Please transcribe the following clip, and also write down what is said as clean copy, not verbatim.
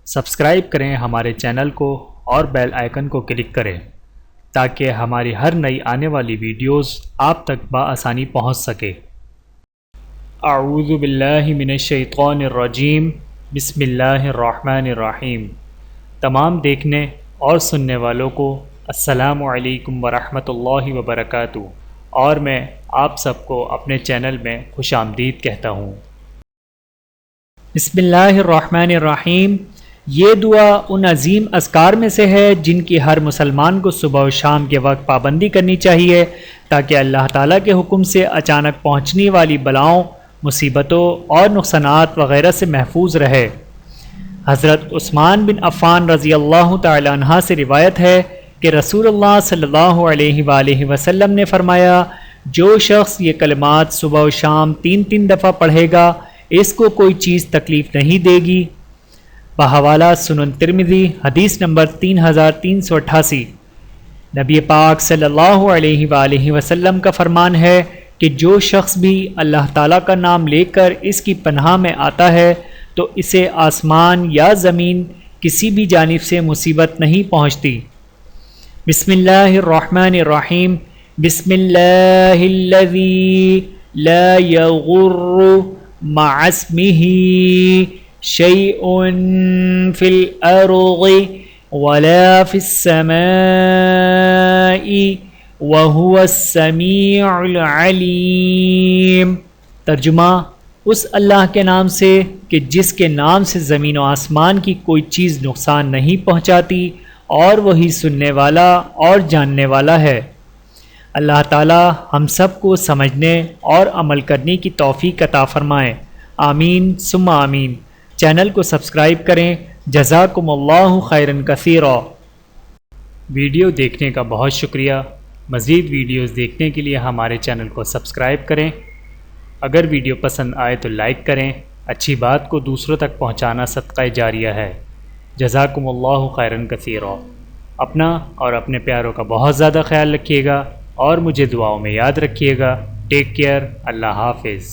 Subscribe کریں ہمارے channel کو اور بیل آئیکن کو کلک کریں تاکہ ہماری ہر نئی آنے والی ویڈیوز آپ تک بآسانی پہنچ سکے۔ اعوذ باللہ من الشیطان الرجیم، بسم اللہ الرحمن الرحیم۔ تمام دیکھنے اور سننے والوں کو السلام علیکم ورحمۃ اللہ وبرکاتہ، اور میں آپ سب کو اپنے چینل میں خوش آمدید کہتا ہوں۔ بسم اللہ الرحمن الرحیم۔ یہ دعا ان عظیم اذکار میں سے ہے جن کی ہر مسلمان کو صبح و شام کے وقت پابندی کرنی چاہیے تاکہ اللہ تعالیٰ کے حکم سے اچانک پہنچنے والی بلاؤں، مصیبتوں اور نقصانات وغیرہ سے محفوظ رہے۔ حضرت عثمان بن عفان رضی اللہ تعالی عنہ سے روایت ہے کہ رسول اللہ صلی اللہ علیہ وآلہ وسلم نے فرمایا، جو شخص یہ کلمات صبح و شام 3 دفعہ پڑھے گا اس کو کوئی چیز تکلیف نہیں دے گی۔ بحوالہ سنن ترمذی، حدیث نمبر 3388۔ نبی پاک صلی اللہ علیہ وآلہ وسلم کا فرمان ہے کہ جو شخص بھی اللہ تعالیٰ کا نام لے کر اس کی پناہ میں آتا ہے تو اسے آسمان یا زمین کسی بھی جانب سے مصیبت نہیں پہنچتی۔ بسم اللہ الرحمن الرحیم۔ بسم اللہ الذی لا یغر مع اسمہ شیء فی الارض ولا فی السماء وهو السمیع العلیم۔ ترجمہ: اس اللہ کے نام سے کہ جس کے نام سے زمین و آسمان کی کوئی چیز نقصان نہیں پہنچاتی، اور وہی سننے والا اور جاننے والا ہے۔ اللہ تعالی ہم سب کو سمجھنے اور عمل کرنے کی توفیق عطا فرمائے، آمین ثم آمین۔ چینل کو سبسکرائب کریں۔ جزاکم اللہ خیرا کثیرا۔ ویڈیو دیکھنے کا بہت شکریہ۔ مزید ویڈیوز دیکھنے کے لیے ہمارے چینل کو سبسکرائب کریں۔ اگر ویڈیو پسند آئے تو لائک کریں۔ اچھی بات کو دوسروں تک پہنچانا صدقہ جاریہ ہے۔ جزاکم اللہ خیرا کثیرا۔ اپنا اور اپنے پیاروں کا بہت زیادہ خیال رکھیے گا اور مجھے دعاؤں میں یاد رکھیے گا۔ Take care. اللہ حافظ۔